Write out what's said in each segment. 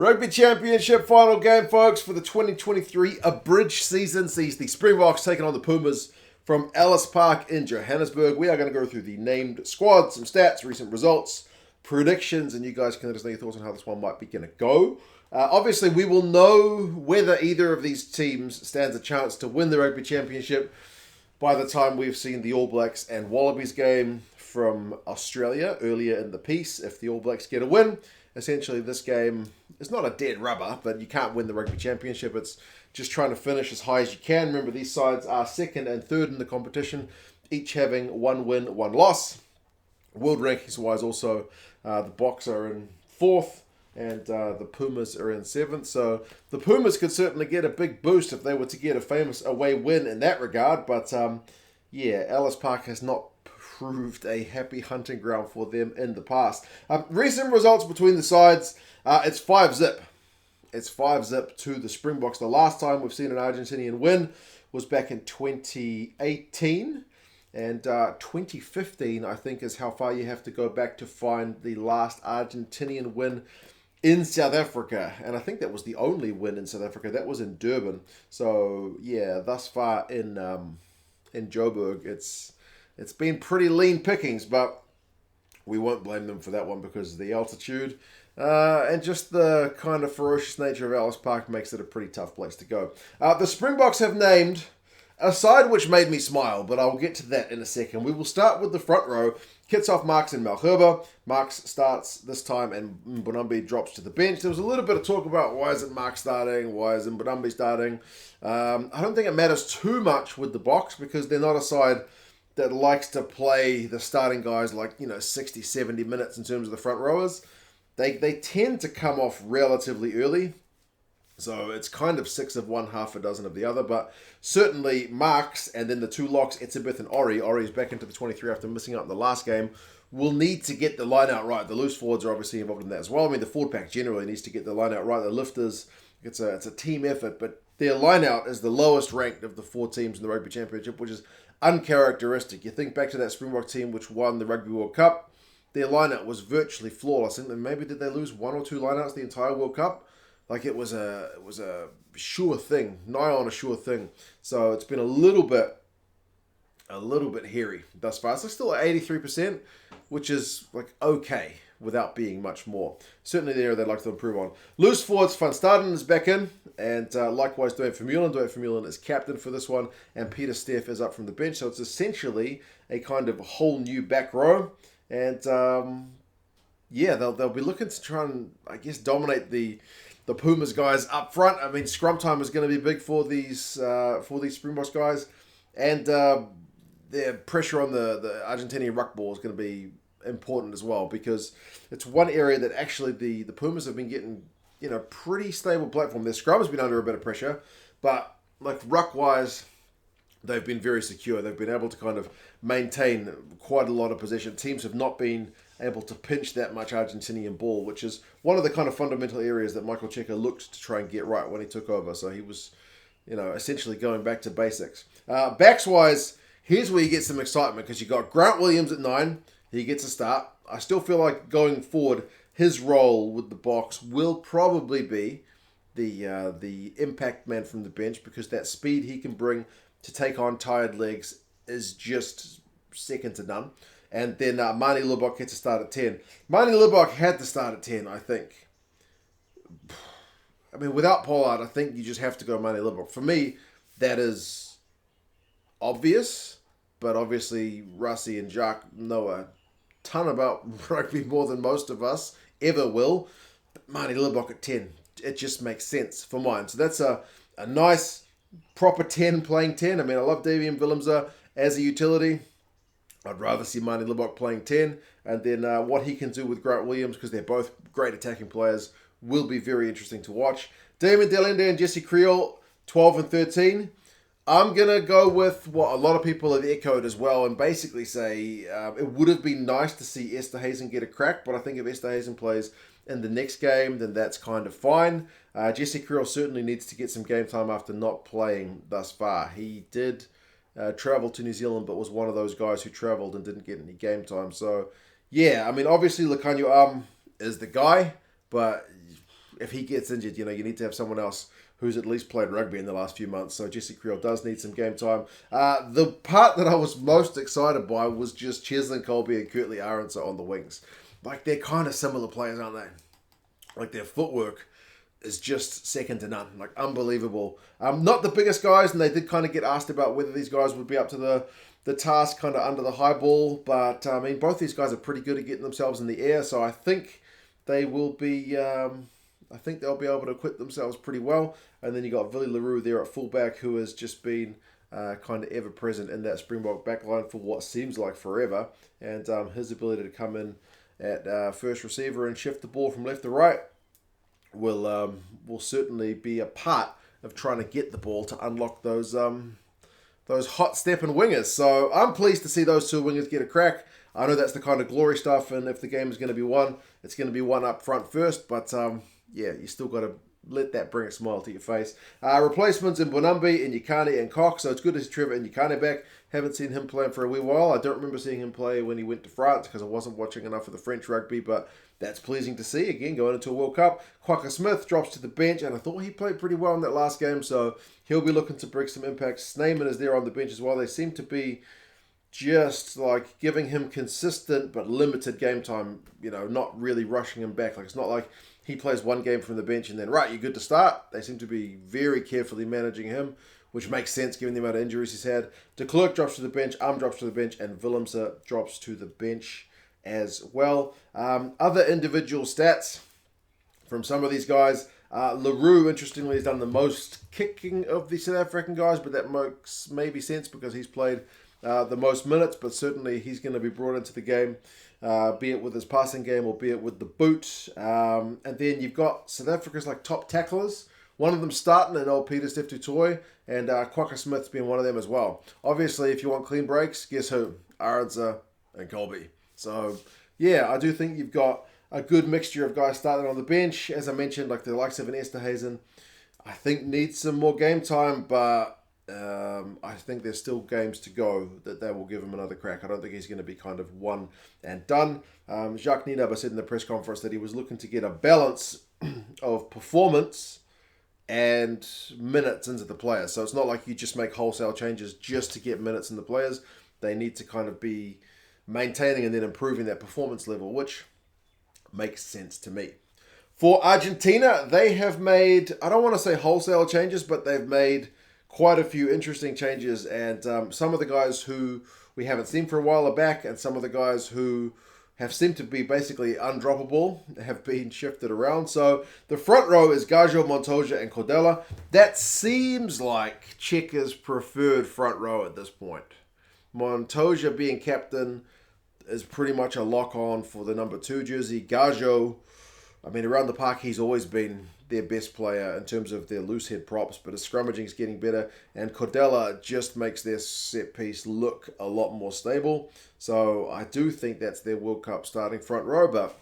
Rugby Championship final game, folks, for the 2023 abridged season sees the Springboks taking on the Pumas from Ellis Park in Johannesburg. We are going to go through the named squads, some stats, recent results, predictions, and you guys can let us know your thoughts on how this one might be going to go. Obviously, we will know whether either of these teams stands a chance to win the Rugby Championship by the time we've seen the All Blacks and Wallabies game from Australia earlier in the piece. If the All Blacks get a win, essentially this game is not a dead rubber, but you can't win the Rugby Championship. It's just trying to finish as high as you can. Remember, these sides are second and third in the competition, each having one win, one loss. World rankings-wise also, the Boks are in fourth, and the Pumas are in seventh. So the Pumas could certainly get a big boost if they were to get a famous away win in that regard. But yeah, Ellis Park has not proved a happy hunting ground for them in the past. Recent results between the sides, it's 5-zip. It's 5-zip to the Springboks. The last time we've seen an Argentinian win was back in 2018. And 2015, I think, is how far you have to go back to find the last Argentinian win in South Africa. And I think that was the only win in South Africa. That was in Durban. So, yeah, thus far in Joburg, it's been pretty lean pickings, but we won't blame them for that one because of the altitude and just the kind of ferocious nature of Ellis Park makes it a pretty tough place to go. The Springboks have named a side which made me smile, but I'll get to that in a second. We will start with the front row. Kitshoff, Marx, and Malherbe. Marx starts this time and Mbonambi drops to the bench. There was a little bit of talk about why isn't Marx starting, why isn't Mbonambi starting. I don't think it matters too much with the Boks because they're not a side that likes to play the starting guys like, 60, 70 minutes in terms of the front rowers. They tend to come off relatively early. So it's kind of 6 of one, half a dozen of the other. But certainly Marx and then the two locks, Etzebeth and Orie. Orie's back into the 23 after missing out in the last game. Will need to get the line out right. The loose forwards are obviously involved in that as well. I mean, the forward pack generally needs to get the line out right. The lifters, it's a team effort. But their line out is the lowest ranked of the 4 teams in the Rugby Championship, which is uncharacteristic. You think back to that Springbok team which won the Rugby World Cup. Their line-out was virtually flawless. And maybe did they lose 1 or 2 line-outs the entire World Cup? Like it was a sure thing, nigh on a sure thing. So it's been a little bit hairy thus far. It's still at 83%, which is like okay without being much more. Certainly there they'd like to improve on. Loose forwards, Staden is back in, and likewise Vermeulen. Vermeulen is captain for this one, and Pieter-Steph is up from the bench. So it's essentially a kind of whole new back row, and yeah, they'll be looking to try and I guess dominate the Pumas guys up front. I mean, scrum time is going to be big for these Springboks guys, and their pressure on the Argentinian ruck ball is going to be important as well because it's one area that actually the Pumas have been getting pretty stable platform. Their scrum has been under a bit of pressure, but like ruck wise, they've been very secure. They've been able to kind of maintain quite a lot of possession. Teams have not been able to pinch that much Argentinian ball, which is one of the kind of fundamental areas that Michael Cheika looked to try and get right when he took over. So he was, essentially going back to basics. Backs wise, here's where you get some excitement because you got Grant Williams at 9. He gets a start. I still feel like going forward, his role with the Boks will probably be the impact man from the bench because that speed he can bring to take on tired legs is just second to none. And then Manie Libbok gets to start at 10. Manie Libbok had to start at 10, I think. I mean, without Pollard, I think you just have to go Manie Libbok. For me, that is obvious, but obviously Rassi and Jacques know a ton about rugby more than most of us ever will. But Manie Libbok at 10, it just makes sense for mine. So that's a nice, proper 10 playing 10. I mean, I love Damian Willemse as a utility. I'd rather see Manie Libbok playing 10, and then what he can do with Grant Williams, because they're both great attacking players, will be very interesting to watch. Damian Allende and Jesse Kriel, 12 and 13. I'm going to go with what a lot of people have echoed as well, and basically say it would have been nice to see Esterhuizen get a crack, but I think if Esterhuizen plays in the next game, then that's kind of fine. Jesse Kriel certainly needs to get some game time after not playing thus far. He did traveled to New Zealand, but was one of those guys who travelled and didn't get any game time. So, yeah, I mean, obviously, Lekanyu is the guy, but if he gets injured, you need to have someone else who's at least played rugby in the last few months. So Jesse Kriel does need some game time. The part that I was most excited by was just Cheslin, Kolbe, and Kurtley Arendse on the wings. Like, they're kind of similar players, aren't they? Like, their footwork is just second to none. Like, unbelievable. Not the biggest guys, and they did kind of get asked about whether these guys would be up to the task kind of under the high ball. But, I mean, both these guys are pretty good at getting themselves in the air, so I think they will be... I think they'll be able to acquit themselves pretty well. And then you got Willie Roux there at fullback, who has just been kind of ever present in that Springbok backline for what seems like forever. And his ability to come in at first receiver and shift the ball from left to right will certainly be a part of trying to get the ball to unlock those hot stepping wingers. So I'm pleased to see those two wingers get a crack. I know that's the kind of glory stuff, and if the game is going to be won, it's going to be won up front first. But yeah, you still got to let that bring a smile to your face. Replacements in Mbonambi, in Nyakane, and Cox. So it's good to see Trevor and Nyakane back. Haven't seen him playing for a wee while. I don't remember seeing him play when he went to France because I wasn't watching enough of the French rugby, but that's pleasing to see. Again, going into a World Cup. Quacker Smith drops to the bench, and I thought he played pretty well in that last game, so he'll be looking to bring some impact. Snyman is there on the bench as well. They seem to be just like giving him consistent but limited game time, not really rushing him back. Like, it's not like he plays one game from the bench and then, right, you're good to start. They seem to be very carefully managing him, which makes sense given the amount of injuries he's had. De Klerk drops to the bench, drops to the bench, and Willemse drops to the bench as well. Other individual stats from some of these guys. Roux, interestingly, has done the most kicking of the South African guys, but that makes maybe sense because he's played the most minutes, but certainly he's going to be brought into the game, be it with his passing game or be it with the boot. And then you've got South Africa's top tacklers. One of them starting in old Pieter-Steph Toit, and Quacker Smith's been one of them as well. Obviously, if you want clean breaks, guess who? Arendse and Kolbe. So, yeah, I do think you've got a good mixture of guys starting on the bench. As I mentioned, like the likes of an Esterhazen, I think needs some more game time, but I think there's still games to go that will give him another crack. I don't think he's going to be kind of one and done. Jacques Nienaber said in the press conference that he was looking to get a balance of performance and minutes into the players. So it's not like you just make wholesale changes just to get minutes in the players. They need to kind of be maintaining and then improving that performance level, which makes sense to me. For Argentina, they have made, I don't want to say wholesale changes, but they've made quite a few interesting changes, and some of the guys who we haven't seen for a while are back, and some of the guys who have seemed to be basically undroppable have been shifted around. So the front row is Gajo, Montoya, and Cordella. That seems like Cheika's preferred front row at this point. Montoya being captain is pretty much a lock-on for the number 2 jersey. Gajo, I mean, around the park, he's always been their best player in terms of their loose head props, but his scrummaging is getting better, and Cordella just makes their set piece look a lot more stable. So I do think that's their World Cup starting front row, but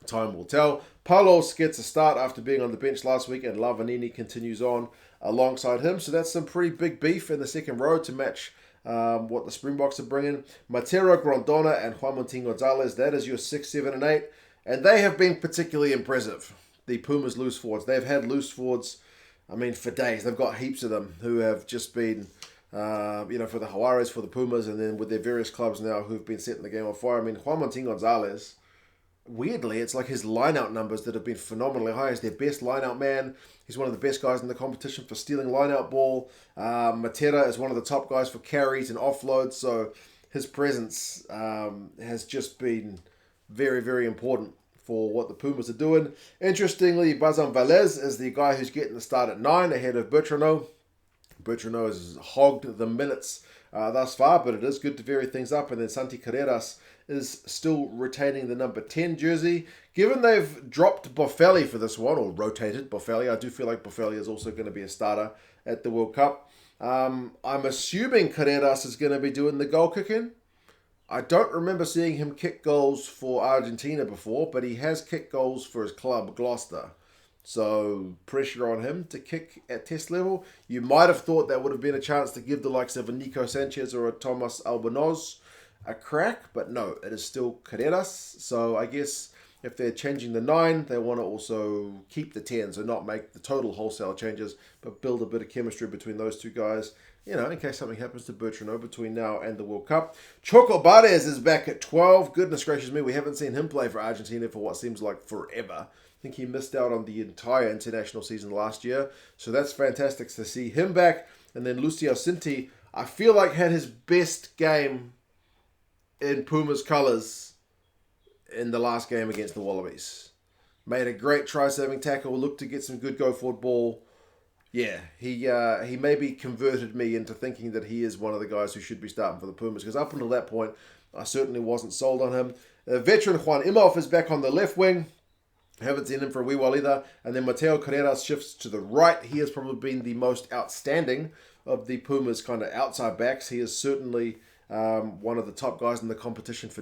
time will tell. Palos gets a start after being on the bench last week, and Lavanini continues on alongside him. So that's some pretty big beef in the second row to match what the Springboks are bringing. Matera, Grondona, and Juan Martin Gonzalez, that is your 6, 7, and 8. And they have been particularly impressive. The Pumas loose forwards. They've had loose forwards, I mean, for days. They've got heaps of them who have just been, for the Juarez, for the Pumas, and then with their various clubs now who've been setting the game on fire. I mean, Juan Martin Gonzalez, weirdly, it's like his line-out numbers that have been phenomenally high. He's their best line-out man. He's one of the best guys in the competition for stealing line-out ball. Matera is one of the top guys for carries and offloads, so his presence has just been very, very important for what the Pumas are doing. Interestingly, Bazan Velez is the guy who's getting the start at 9 ahead of Bertrano. Bertrano has hogged the minutes thus far, but it is good to vary things up. And then Santi Carreras is still retaining the number 10 jersey. Given they've dropped Boffelli for this one, or rotated Boffelli, I do feel like Boffelli is also going to be a starter at the World Cup. I'm assuming Carreras is going to be doing the goal kicking. I don't remember seeing him kick goals for Argentina before, but he has kicked goals for his club, Gloucester. So pressure on him to kick at test level. You might have thought that would have been a chance to give the likes of a Nico Sanchez or a Thomas Albanoz a crack, but no, it is still Carreras. So I guess if they're changing the 9, they want to also keep the 10, so not make the total wholesale changes, but build a bit of chemistry between those two guys, in case something happens to Bertrand between now and the World Cup. Choco Bardes is back at 12. Goodness gracious me, we haven't seen him play for Argentina for what seems like forever. I think he missed out on the entire international season last year, so that's fantastic to see him back. And then Lucio Cinti, I feel like had his best game in Pumas colours in the last game against the Wallabies. Made a great try-saving tackle, looked to get some good go-forward ball. Yeah, he maybe converted me into thinking that he is one of the guys who should be starting for the Pumas, because up until that point, I certainly wasn't sold on him. Veteran Juan Imhoff is back on the left wing. Haven't seen him for a wee while either. And then Mateo Carreras shifts to the right. He has probably been the most outstanding of the Pumas kind of outside backs. He is certainly one of the top guys in the competition for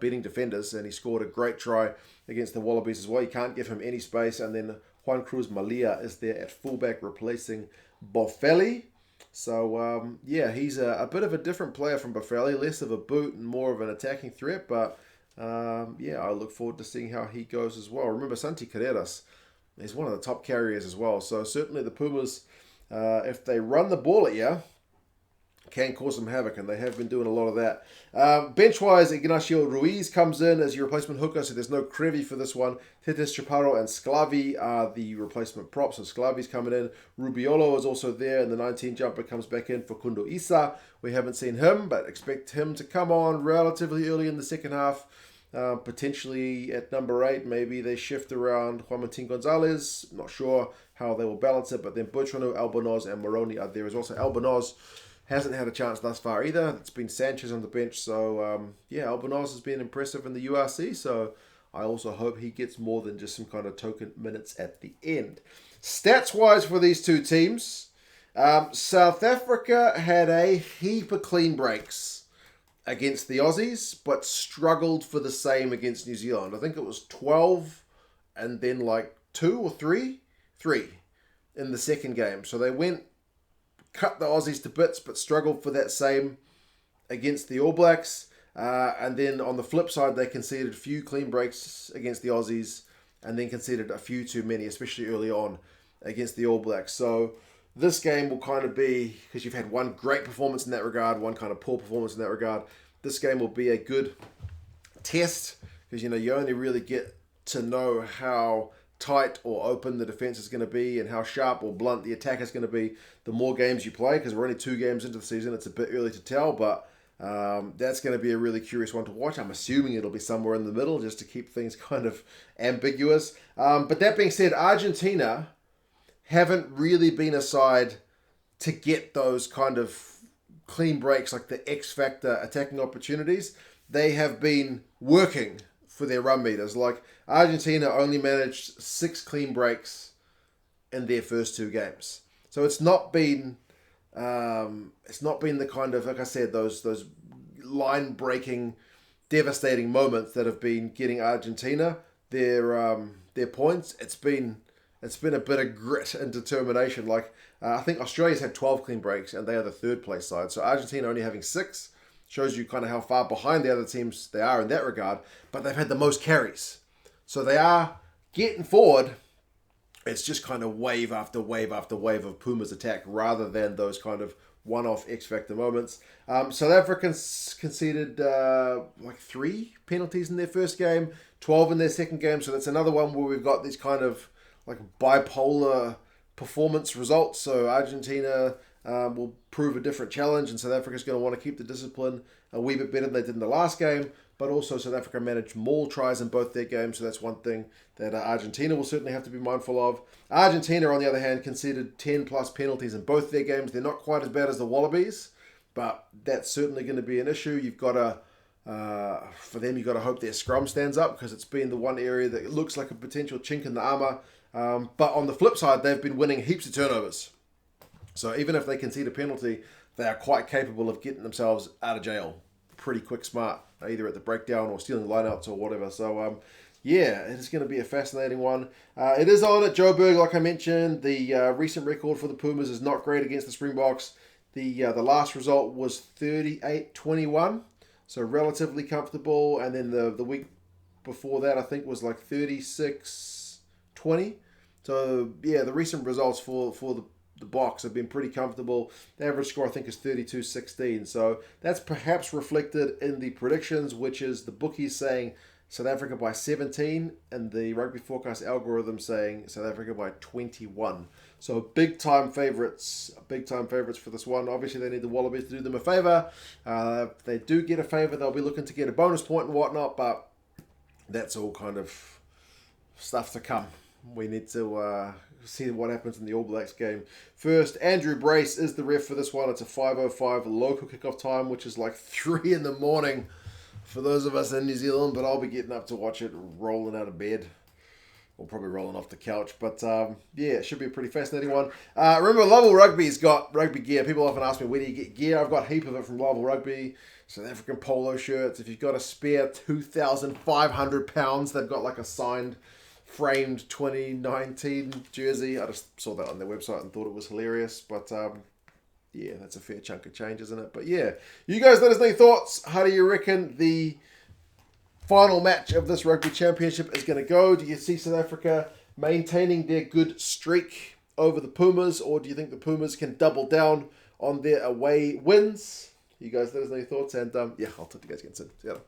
beating defenders, and he scored a great try against the Wallabies as well. You can't give him any space. And then Juan Cruz Malia is there at fullback replacing Boffelli. So, he's a bit of a different player from Boffelli, less of a boot and more of an attacking threat, but I look forward to seeing how he goes as well. Remember, Santi Carreras is one of the top carriers as well. So certainly the Pumas, if they run the ball at you, can cause some havoc, and they have been doing a lot of that. Bench-wise, Ignacio Ruiz comes in as your replacement hooker, so there's no Krevi for this one. Tetes Chaparro and Sclavi are the replacement props, so Sclavi's coming in. Rubiolo is also there, and the 19 jumper comes back in for Kundo Isa. We haven't seen him, but expect him to come on relatively early in the second half. Potentially at number 8, maybe they shift around Juan Martin Gonzalez. Not sure how they will balance it, but then Bertrand, Albanoz, and Moroni are there as well. So Albanoz hasn't had a chance thus far either. It's been Sanchez on the bench. So, Albanoz has been impressive in the URC. So, I also hope he gets more than just some kind of token minutes at the end. Stats-wise for these two teams, South Africa had a heap of clean breaks against the Aussies, but struggled for the same against New Zealand. I think it was 12 and then like 2 or 3 in the second game. So they cut the Aussies to bits, but struggled for that same against the All Blacks. And then on the flip side, they conceded a few clean breaks against the Aussies, and then conceded a few too many, especially early on against the All Blacks. So this game will kind of be, because you've had one great performance in that regard, one kind of poor performance in that regard, this game will be a good test, because you only really get to know how tight or open the defense is going to be and how sharp or blunt the attack is going to be the more games you play, because we're only 2 games into the season. It's a bit early to tell, but that's going to be a really curious one to watch. I'm assuming it'll be somewhere in the middle just to keep things kind of ambiguous. But that being said, Argentina haven't really been a side to get those kind of clean breaks, like the X-factor attacking opportunities. They have been working for their run meters. Like, Argentina only managed 6 clean breaks in their first 2 games. So it's not been the kind of, like I said, those line-breaking, devastating moments that have been getting Argentina their points. It's been a bit of grit and determination. Like, I think Australia's had 12 clean breaks, and they are the 3rd place side. So Argentina only having 6 shows you kind of how far behind the other teams they are in that regard. But they've had the most carries. So they are getting forward. It's just kind of wave after wave after wave of Pumas attack, rather than those kind of one-off X-factor moments. South Africans conceded 3 penalties in their first game, 12 in their second game. So that's another one where we've got these kind of like bipolar performance results. So Argentina will prove a different challenge, and South Africa's going to want to keep the discipline a wee bit better than they did in the last game. But also South Africa managed maul tries in both their games, so that's one thing that Argentina will certainly have to be mindful of. Argentina, on the other hand, conceded 10-plus penalties in both their games. They're not quite as bad as the Wallabies, but that's certainly going to be an issue. You've got to, for them, you've got to hope their scrum stands up, because it's been the one area that looks like a potential chink in the armour. But on the flip side, they've been winning heaps of turnovers. So even if they concede a penalty, they are quite capable of getting themselves out of jail pretty quick smart, either at the breakdown or stealing lineouts or whatever. So, it is going to be a fascinating one. It is on at Joburg, like I mentioned. The recent record for the Pumas is not great against the Springboks. The last result was 38-21, so relatively comfortable. And then the week before that, I think, was like 36-20. So, yeah, the recent results for the Boks have been pretty comfortable. The average score, I think, is 32-16. So that's perhaps reflected in the predictions, which is the bookies saying South Africa by 17 and the Rugby Forecast algorithm saying South Africa by 21. So big time favourites for this one. Obviously, they need the Wallabies to do them a favour. If they do get a favour, they'll be looking to get a bonus point and whatnot, but that's all kind of stuff to come. We need to see what happens in the All Blacks game. First, Andrew Brace is the ref for this one. It's a 5:05 local kickoff time, which is like 3 in the morning for those of us in New Zealand, but I'll be getting up to watch it rolling out of bed. Or probably rolling off the couch. But yeah, it should be a pretty fascinating one. Remember, Lovell Rugby's got rugby gear. People often ask me, where do you get gear? I've got a heap of it from Lovell Rugby. South African polo shirts. If you've got a spare 2,500 pounds, they've got like a signed, framed 2019 jersey. I just saw that on their website and thought it was hilarious. But yeah, that's a fair chunk of change, isn't it? But yeah, you guys let us know your thoughts. How do you reckon the final match of this rugby championship is going to go? Do you see South Africa maintaining their good streak over the Pumas, or do you think the Pumas can double down on their away wins? You guys let us know your thoughts, and yeah, I'll talk to you guys again soon. See you later.